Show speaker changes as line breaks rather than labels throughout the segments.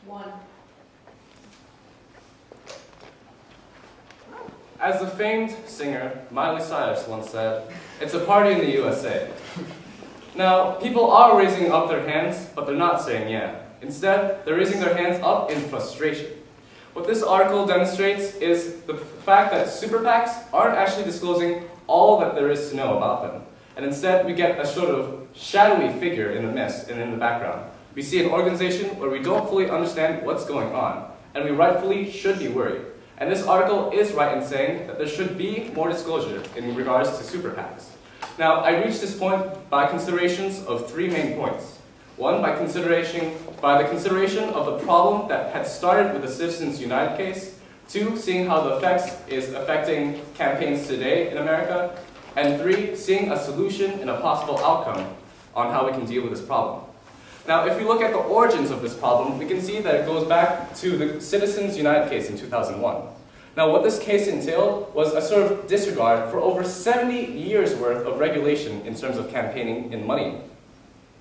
1.
As the famed singer Miley Cyrus once said, "It's a party in the USA." Now, people are raising up their hands, but they're not saying yeah. Instead, they're raising their hands up in frustration. What this article demonstrates is the fact that super PACs aren't actually disclosing all that there is to know about them. And instead, we get a sort of shadowy figure in the mist and in the background. We see an organization where we don't fully understand what's going on, and we rightfully should be worried. And this article is right in saying that there should be more disclosure in regards to super PACs. Now, I reached this point by considerations of 3 main points. One, by the consideration of the problem that had started with the Citizens United case. 2, seeing how the effects is affecting campaigns today in America. And 3, seeing a solution and a possible outcome on how we can deal with this problem. Now, if we look at the origins of this problem, we can see that it goes back to the Citizens United case in 2001. Now, what this case entailed was a sort of disregard for over 70 years worth of regulation in terms of campaigning and money.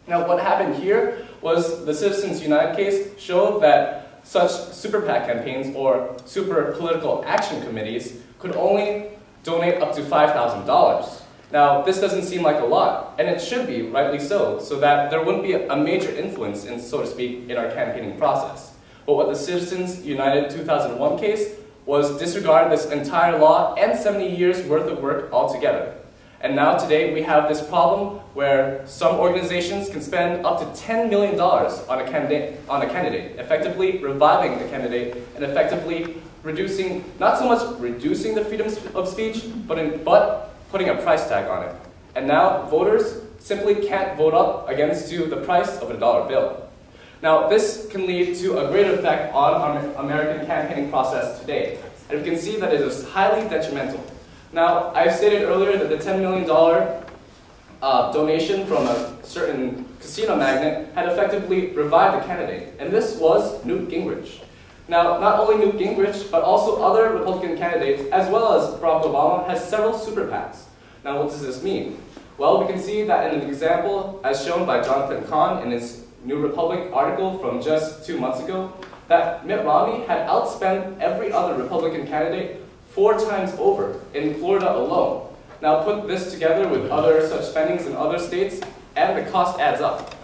Now, what happened here was the Citizens United case showed that such super PAC campaigns or super political action committees could only donate up to $5,000. Now, this doesn't seem like a lot, and it should be, rightly so that there wouldn't be a major influence, in, so to speak, in our campaigning process. But what the Citizens United 2001 case was disregard this entire law and 70 years worth of work altogether. And now today we have this problem where some organizations can spend up to $10 million on a candidate, effectively reviving the candidate and effectively reducing, not so much reducing the freedom of speech, but putting a price tag on it. And now voters simply can't vote up against the price of a dollar bill. Now, this can lead to a greater effect on our American campaigning process today. And we can see that it is highly detrimental. Now, I stated earlier that the $10 million donation from a certain casino magnate had effectively revived the candidate. And this was Newt Gingrich. Now, not only Newt Gingrich, but also other Republican candidates, as well as Barack Obama, has several super PACs. Now, what does this mean? Well, we can see that in an example, as shown by Jonathan Cahn in his New Republic article from just 2 months ago, that Mitt Romney had outspent every other Republican candidate 4 times over in Florida alone. Now, put this together with other such spendings in other states, and the cost adds up.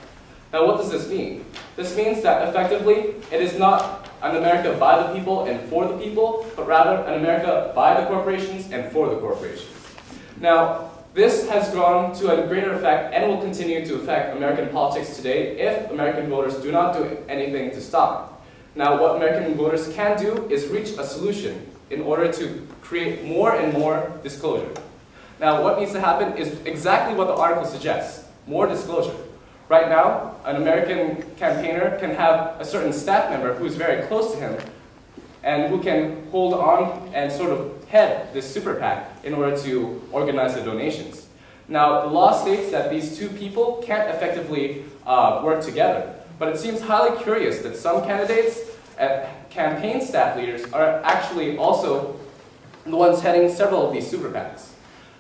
Now, what does this mean? This means that effectively, it is not an America by the people and for the people, but rather an America by the corporations and for the corporations. Now, this has gone to a greater effect and will continue to affect American politics today if American voters do not do anything to stop. Now, what American voters can do is reach a solution in order to create more and more disclosure. Now, what needs to happen is exactly what the article suggests, more disclosure. Right now, an American campaigner can have a certain staff member who's very close to him and who can hold on and sort of head this super PAC in order to organize the donations. Now, the law states that these 2 people can't effectively work together, but it seems highly curious that some candidates and campaign staff leaders are actually also the ones heading several of these super PACs.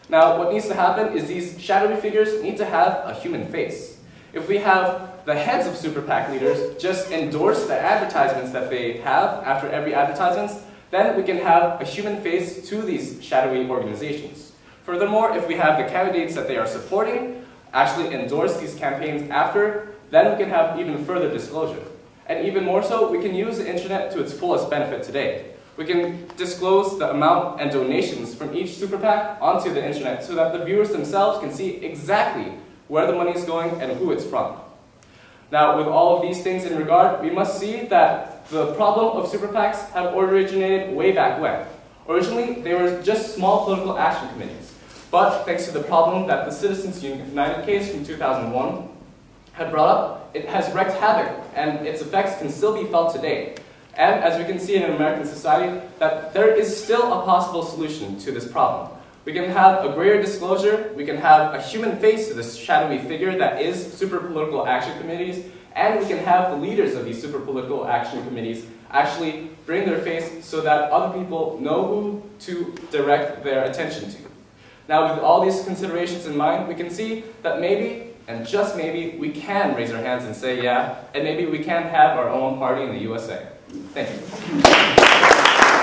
Now, what needs to happen is these shadowy figures need to have a human face. If we have the heads of super PAC leaders just endorse the advertisements that they have after every advertisement, then we can have a human face to these shadowy organizations. Furthermore, if we have the candidates that they are supporting actually endorse these campaigns after, then we can have even further disclosure. And even more so, we can use the internet to its fullest benefit today. We can disclose the amount and donations from each super PAC onto the internet so that the viewers themselves can see exactly where the money is going and who it's from. Now, with all of these things in regard, we must see that the problem of super PACs have originated way back when. Originally, they were just small political action committees. But thanks to the problem that the Citizens United case from 2001 had brought up, it has wreaked havoc, and its effects can still be felt today. And as we can see in American society, that there is still a possible solution to this problem. We can have a greater disclosure, we can have a human face to this shadowy figure that is super political action committees, and we can have the leaders of these super political action committees actually bring their face so that other people know who to direct their attention to. Now, with all these considerations in mind, we can see that maybe And just maybe, we can raise our hands and say yeah, and maybe we can have our own party in the USA. Thank you.